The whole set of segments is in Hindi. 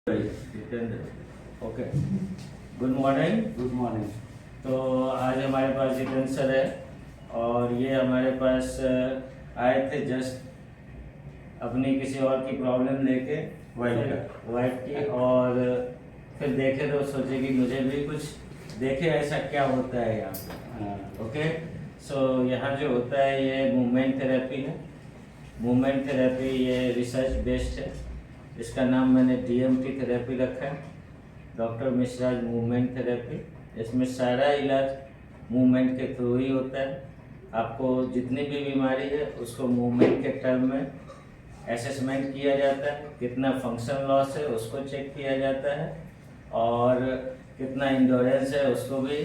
Jitendra, okay. Good morning. Good morning. तो आज हमारे पास जितेंद्र सर है और ये हमारे पास आए थे जस्ट अपनी किसी और की प्रॉब्लम लेके, वाइफ की, और फिर देखे तो सोचे कि मुझे भी कुछ देखे ऐसा क्या होता है यहाँ पे। ओके, सो यहाँ जो होता है ये मूवमेंट थेरेपी है। मूवमेंट थेरेपी ये रिसर्च बेस्ड है। इसका नाम मैंने DMT थेरेपी रखा है, डॉक्टर मिश्राज मूवमेंट थेरेपी। इसमें सारा इलाज मूवमेंट के थ्रू ही होता है। आपको जितनी भी बीमारी है उसको मूवमेंट के टर्म में असेसमेंट किया जाता है। कितना फंक्शन लॉस है उसको चेक किया जाता है और कितना इंडोरेंस है उसको भी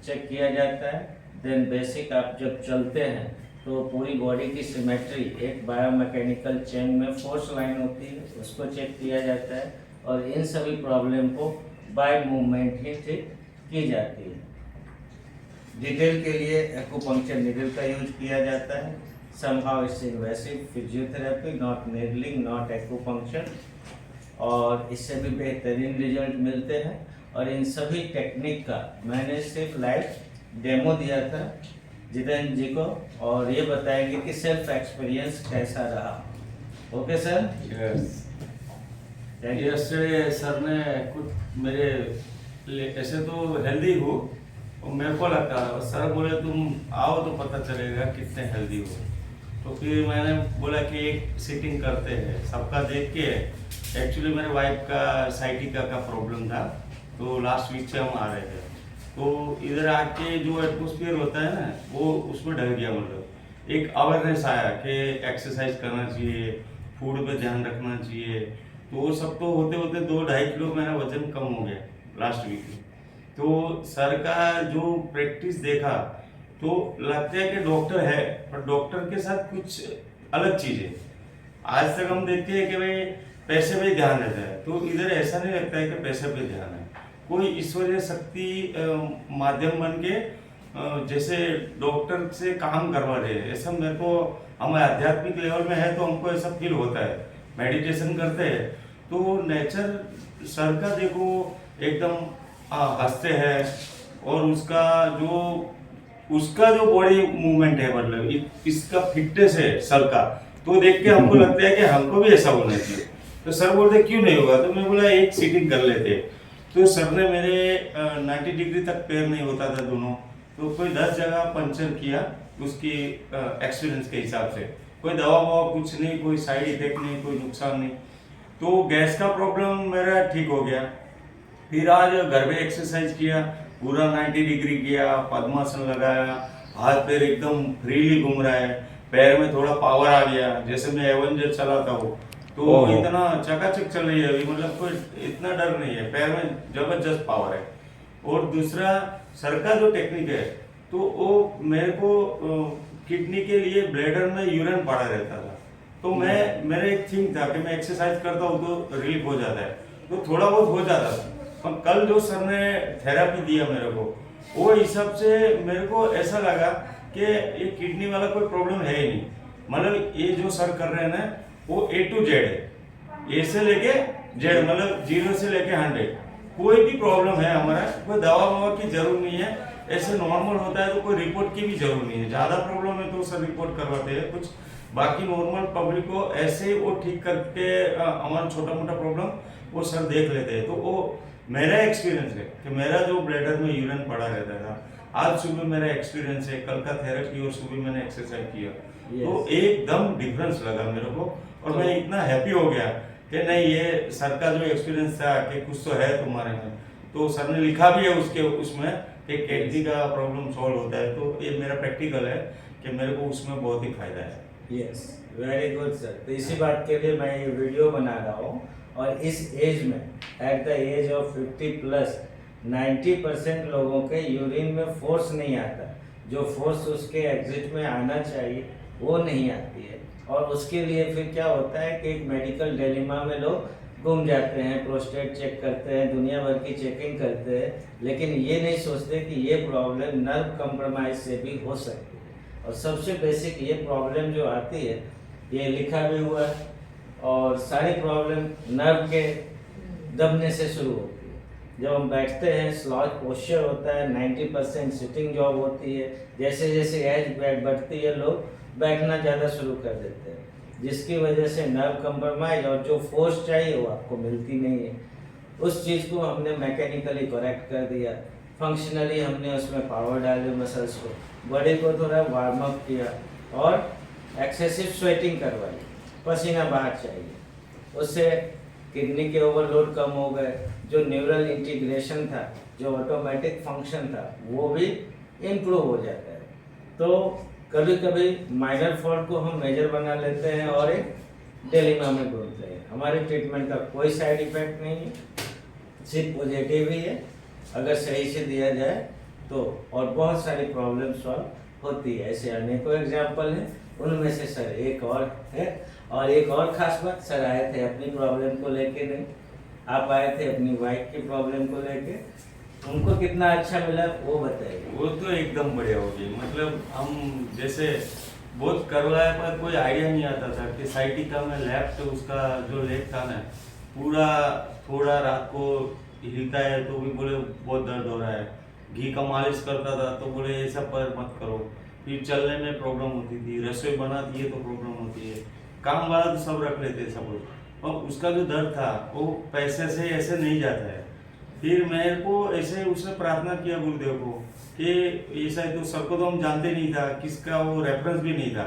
चेक किया जाता है। देन बेसिक आप जब चलते हैं तो पूरी बॉडी की सिमेट्री, एक बायोमैकेनिकल चेन में फोर्स लाइन होती है, उसको चेक किया जाता है और इन सभी प्रॉब्लम को बाय मूवमेंट ही ठीक की जाती है। डिटेल के लिए एक्यूपंक्चर नीडल का यूज किया जाता है। Somehow it's invasive physiotherapy, not needling, not acupuncture, और इससे भी बेहतरीन रिजल्ट मिलते हैं। और इन सभी टेक्निक का मैंने सिर्फ लाइव डेमो दिया था जितेंद्र जी को, और ये बताएंगे कि सेल्फ एक्सपीरियंस कैसा रहा। Okay sir? Yes. Yesterday sir ने कुछ मेरे ऐसे तो हेल्दी हो और मेरे को लगता है, सर बोले तुम आओ तो पता चलेगा कितने हेल्दी हो। तो फिर मैंने बोला कि एक सीटिंग करते हैं, सबका देख के। एक्चुअली मेरे वाइफ का साइटिका का प्रॉब्लम था, तो लास्ट वीक से हम आ रहे थे। तो इधर आके जो एटमोसफियर होता है ना, वो उसमें डर गया। मतलब एक अवेयरनेस आया कि एक्सरसाइज करना चाहिए, फूड पे ध्यान रखना चाहिए। तो वो सब तो होते होते 2-2.5 किलो मेरा वजन कम हो गया लास्ट वीक में। तो सर का जो प्रैक्टिस देखा तो लगता है कि डॉक्टर है, पर डॉक्टर के साथ कुछ अलग चीज़ है। आज तक हम देखते हैं कि भाई पैसे पे ध्यान रहता है, तो इधर ऐसा नहीं लगता है कि पैसे पे ध्यान है। कोई ईश्वरीय शक्ति माध्यम बन के जैसे डॉक्टर से काम करवा रहे हैं, ऐसा मेरे को, हम आध्यात्मिक लेवल में है तो हमको ऐसा फील होता है। मेडिटेशन करते हैं तो नेचर सर का देखो एकदम हंसते हैं, और उसका जो बॉडी मूवमेंट है, मतलब इसका फिटनेस है सर का, तो देख के हमको लगता है कि हमको भी ऐसा होना चाहिए। तो सर बोलते क्यों नहीं होगा, तो मैं बोला एक सीटिंग कर लेते। तो सर ने मेरे 90 डिग्री तक पैर नहीं होता था दोनों, तो कोई 10 जगह पंचर किया उसकी एक्सपीरियंस के हिसाब से। कोई दवा ववा कुछ नहीं, कोई साइड इफेक्ट नहीं, कोई नुकसान नहीं। तो गैस का प्रॉब्लम मेरा ठीक हो गया। फिर आज घर में एक्सरसाइज किया, पूरा 90 डिग्री किया, पद्मासन लगाया, हाथ पैर एकदम फ्रीली घूम रहा है, पैर में थोड़ा पावर आ गया, जैसे मैं एवेंजर चलाता हूँ तो इतना चकाचक चल रही है अभी, मतलब कोई इतना डर नहीं है, पैर में जबरदस्त पावर है। और दूसरा सर का जो टेक्निक है, तो वो मेरे को किडनी के लिए ब्लैडर में यूरिन पड़ा रहता था, तो मेरा एक थिंक था कि मैं एक्सरसाइज करता हूँ तो रिलीफ हो जाता है, तो थोड़ा बहुत हो जाता था। पर कल जो सर ने थेरेपी दिया मेरे को, वो हिसाब से मेरे को ऐसा लगा कि ये किडनी वाला कोई प्रॉब्लम है ही नहीं। मतलब ये जो सर कर रहे हैं ना, वो A to Z है, A से लेके Z, मतलब 0 से लेके 100। कोई भी प्रॉब्लम है हमारा, कोई दवा ववा की जरूरत नहीं है। ऐसे नॉर्मल होता है तो कोई रिपोर्ट की भी जरूरत नहीं है। ज़्यादा प्रॉब्लम है तो सर रिपोर्ट करवाते हैं कुछ, बाकी नॉर्मल पब्लिक को ऐसे वो ठीक करके हमारा छोटा मोटा प्रॉब्लम वो सर देख लेते हैं। तो वो मेरा एक्सपीरियंस है कि मेरा जो ब्लैडर में यूरिन पड़ा रहता था, आज सुबह मेरा एक्सपीरियंस है, कल का थेरेपी और सुबह मैंने एक्सरसाइज किया, तो एकदम डिफरेंस लगा मेरे को। और मैं इतना हैप्पी हो गया कि नहीं, ये सर का जो एक्सपीरियंस था कि कुछ तो है तुम्हारे में। तो सर ने लिखा भी है उसमें कि किडनी का प्रॉब्लम सॉल्व होता है, तो ये मेरा प्रैक्टिकल है कि मेरे को उसमें बहुत ही फायदा है। Yes, very good sir. तो इसी बात के लिए मैं ये वीडियो बना रहा हूँ। और इस एज में, एट द एज ऑफ 50+, 90% लोगों के यूरिन में फोर्स नहीं आता। जो फोर्स उसके एग्जिट में आना चाहिए वो नहीं आती है, और उसके लिए फिर क्या होता है कि एक मेडिकल डिलेमा में लोग घूम जाते हैं। प्रोस्टेट चेक करते हैं, दुनिया भर की चेकिंग करते हैं, लेकिन ये नहीं सोचते कि ये प्रॉब्लम नर्व कंप्रोमाइज से भी हो सकती है। और सबसे बेसिक ये प्रॉब्लम जो आती है, ये लिखा भी हुआ है, और सारी प्रॉब्लम नर्व के दबने से शुरू होती है। जब हम बैठते हैं स्लॉच पोस्चर होता है, 90% सिटिंग जॉब होती है। जैसे जैसे एज बढ़ती है लोग बैठना ज़्यादा शुरू कर देते हैं, जिसकी वजह से नर्व कंप्रोमाइज और जो फोर्स चाहिए वो आपको मिलती नहीं है। उस चीज़ को हमने मैकेनिकली करेक्ट कर दिया, फंक्शनली हमने उसमें पावर डाले मसल्स को, बॉडी को थोड़ा वार्म अप किया और एक्सेसिव स्वेटिंग करवाई, पसीना बाहर चाहिए। उससे किडनी के ओवरलोड कम हो गए, जो न्यूरल इंटीग्रेशन था, जो ऑटोमेटिक फंक्शन था, वो भी इम्प्रूव हो जाता है। तो कभी कभी माइनर फॉल्ट को हम मेजर बना लेते हैं और एक डिलेमा में घूमते हैं। हमारे ट्रीटमेंट का कोई साइड इफेक्ट नहीं है, सिर्फ पॉजिटिव ही है अगर सही से दिया जाए तो, और बहुत सारी प्रॉब्लम सॉल्व होती है। ऐसे अनेकों एग्जाम्पल हैं, उनमें से सर एक और है। और एक और खास बात, सर आए थे अपनी प्रॉब्लम को लेके नहीं, आप आए थे अपनी वाइफ की प्रॉब्लम को लेके। उनको कितना अच्छा मिला वो बताइए। वो तो एकदम बढ़िया हो गई। मतलब हम जैसे बहुत करवाया पर कोई आइडिया नहीं आता था कि साइटिका में लेफ्ट उसका जो लेग था ना, पूरा थोड़ा रात को हिलता है तो भी बोले बहुत दर्द हो रहा है। घी का मालिश करता था तो बोले ऐसा पर मत करो। फिर चलने में प्रॉब्लम होती थी, रसोई बनाती है तो प्रॉब्लम होती है, काम वाला तो सब रख लेते सब लोग। और उसका जो दर्द था वो पैसे से ऐसे नहीं जाता है। फिर मेरे को ऐसे उसने प्रार्थना किया गुरुदेव को कि ऐसा है, तो सर को तो हम जानते नहीं था, किसका वो रेफरेंस भी नहीं था।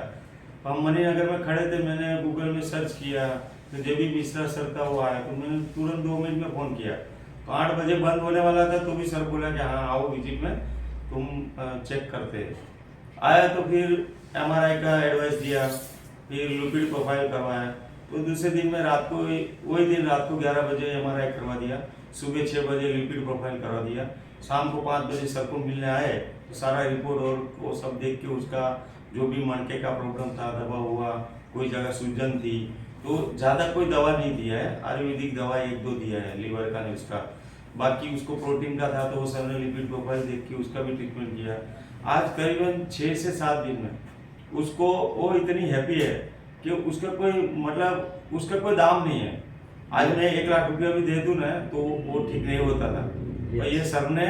हम मणिनगर में खड़े थे, मैंने गूगल में सर्च किया तो जेबी मिश्रा सर का वो आया, तो मैंने तुरंत 2 मिनट में फ़ोन किया। तो 8 बजे बंद होने वाला था तो भी सर बोला कि हाँ आओ विजिट में, तुम चेक करते हैं। आया तो फिर MRI का एडवाइस दिया, फिर लिपिड प्रोफाइल करवाया। तो दूसरे दिन में रात को, वही दिन रात को 11 बजे MRI करवा दिया, सुबह 6 बजे लिपिड प्रोफाइल करवा दिया। शाम को 5 बजे सर को मिलने आए तो सारा रिपोर्ट और वो सब देख के उसका जो भी मणके का प्रॉब्लम था, दबा हुआ, कोई जगह सूजन थी, तो ज़्यादा कोई दवा नहीं दिया है, आयुर्वेदिक दवा 1-2 दिया है लीवर का नहीं उसका। बाकी उसको प्रोटीन का था तो वो सर ने लिपिड प्रोफाइल देख के उसका भी ट्रीटमेंट किया। आज करीबन 6 से 7 दिन में उसको वो इतनी हैप्पी है कि उसका कोई मतलब उसका कोई दाम नहीं है। आज मैं 1 लाख रुपया भी दे दूं ना तो वो ठीक नहीं होता था। और ये सर ने,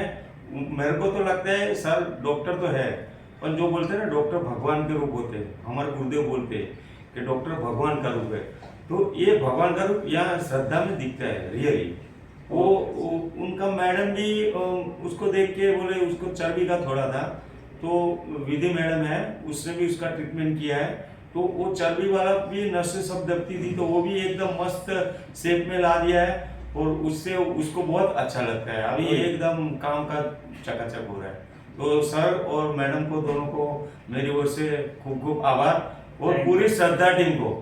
मेरे को तो लगता है सर डॉक्टर तो है, पर जो बोलते हैं ना डॉक्टर भगवान के रूप होते हैं, हमारे गुरुदेव बोलते हैं कि डॉक्टर भगवान का रूप है। तो ये भगवान का रूप यहाँ श्रद्धा में दिखता है रियली। वो उनका मैडम भी उसको देख के बोले, उसको चर्बी का थोड़ा था, तो विधि मैडम है, उसने भी उसका ट्रीटमेंट किया है। तो वो चर्बी वाला भी नसें सब दबती थी तो वो भी एकदम मस्त शेप में ला दिया है, और उससे उसको बहुत अच्छा लगता है। अभी एकदम काम का चकाचक हो रहा है। तो सर और मैडम को दोनों को मेरी ओर से खूब खूब आभार, और पूरी श्रद्धा टीम को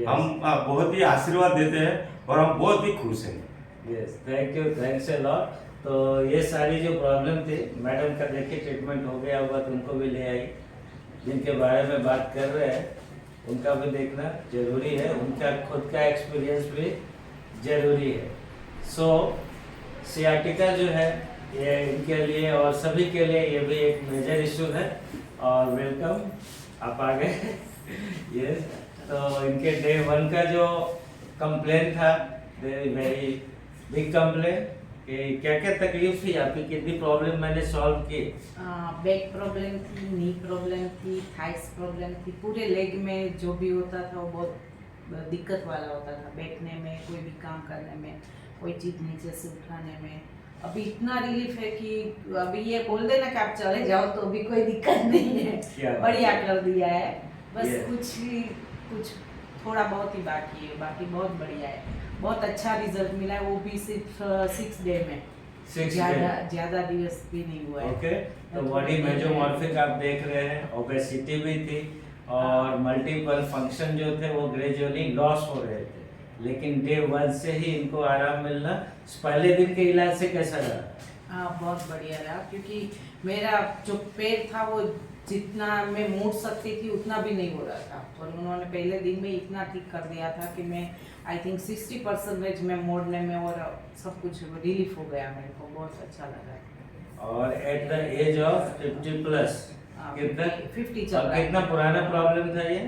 हम बहुत ही आशीर्वाद देते हैं और हम बहुत ही खुश हैं। Yes, thank you, thanks a lot. तो ये सारी जो प्रॉब्लम थी मैडम का देखिए ट्रीटमेंट हो गया होगा, तुमको भी ले आई। जिनके बारे में बात कर रहे हैं उनका भी देखना जरूरी है, उनका खुद का एक्सपीरियंस भी जरूरी है। सो सियाटिका जो है ये इनके लिए और सभी के लिए ये भी एक मेजर इशू है। और वेलकम, आप आ गए। यस, तो इनके डे 1 का जो कंप्लेन था, वेरी बिग कंप्लेन, कि क्या क्या तकलीफ थी आपकी, कितनी प्रॉब्लम मैंने सॉल्व की। बैक प्रॉब्लम थी, नी प्रॉब्लम थी, थाइस प्रॉब्लम थी, पूरे लेग में जो भी होता था वो बहुत दिक्कत वाला होता था। बैठने में, कोई भी काम करने में, कोई चीज़ नीचे से उठाने में। अभी इतना रिलीफ है कि अभी ये बोल देना कि आप चले जाओ तो अभी कोई दिक्कत नहीं है, बढ़िया कर दिया है। बस कुछ थोड़ा बहुत ही बाकी है, बाकी बहुत बढ़िया है, बहुत अच्छा रिजल्ट मिला है, वो भी सिर्फ 6 डे में, ज़्यादा दिवस भी नहीं हुआ है। ओके, तो बॉडी में जो मॉर्फिक आप देख रहे हैं, ओबेसिटी भी थी और मल्टीपल फंक्शन जो थे वो ग्रेजुअली लॉस हो रहे थे, लेकिन डे 1 से ही इनको आराम मिलना। पहले दिन के इलाज से कैसा रहा? हाँ, बहुत बढ़िया रहा, क्योंकि मेरा जो पैर था वो जितना मैं मोड़ सकती थी उतना भी नहीं हो रहा था, और उन्होंने पहले दिन में इतना ठीक कर दिया था कि मैं आई थिंक 60% में मोड़ने में और सब कुछ रिलीफ हो गया, मेरे को बहुत अच्छा लगा। और at the age of 50 plus, कितना 50 चल रहा है। कितना पुराना प्रॉब्लम था ये?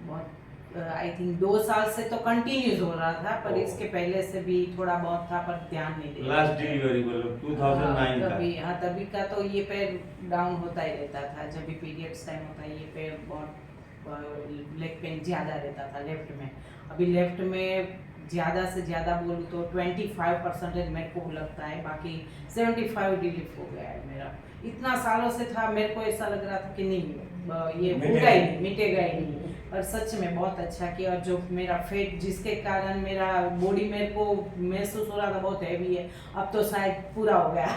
बहुत आई थिंक 2 साल से तो कंटिन्यूस हो रहा था, पर ओह। इसके पहले से भी थोड़ा बहुत था, पर ध्यान नहीं दिया। लास्ट डिलीवरी बोलो 2009 का। तभी का तो ये पैर डाउन होता ही रहता था, जब भी पीरियड्स टाइम होता है ये पैर बहुत लेग पेन ज़्यादा रहता था लेफ्ट में। अभी लेफ्ट में ज़्यादा से ज़्यादा बोलूँ तो 25% मेरे को लगता है, बाकी 75 रिलीफ हो गया है मेरा। इतना सालों से था, मेरे को ऐसा लग रहा था कि नहीं ये होगा ही नहीं, मिटेगा ही नहीं, पर सच में बहुत अच्छा किया। और जो मेरा फेट जिसके कारण मेरा बॉडी मेरे को महसूस हो रहा था बहुत हैवी है, अब तो शायद पूरा हो गया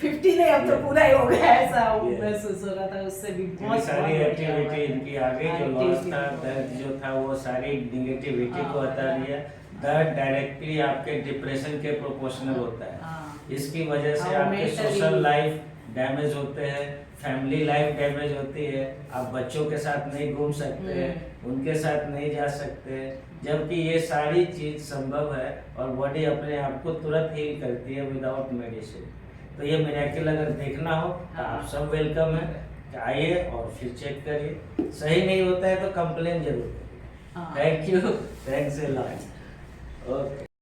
50 नहीं, अब तो पूरा ही हो गया, ऐसा महसूस हो रहा था। उससे भी बहुत सारी एक्टिविटी इनकी आगे जो लॉस था, दर्द जो था, वो सारी निगेटिविटी को हटा दिया। दर्द डायरेक्टली आपके डिप्रेशन के प्रोपोर्शनल होता है। इसकी वजह से आपके सोशल लाइफ डैमेज होते हैं, फैमिली लाइफ डैमेज होती है, आप बच्चों के साथ नहीं घूम सकते हैं, उनके साथ नहीं जा सकते, जबकि ये सारी चीज संभव है और बॉडी अपने आप को तुरंत हील करती है विदाउट मेडिसिन। तो ये मिरेकल अगर देखना हो तो आप सब वेलकम है, आइए और फिर चेक करिए। सही नहीं होता है तो कंप्लेन जरूर करिए। Thank you, thanks a lot. Okay.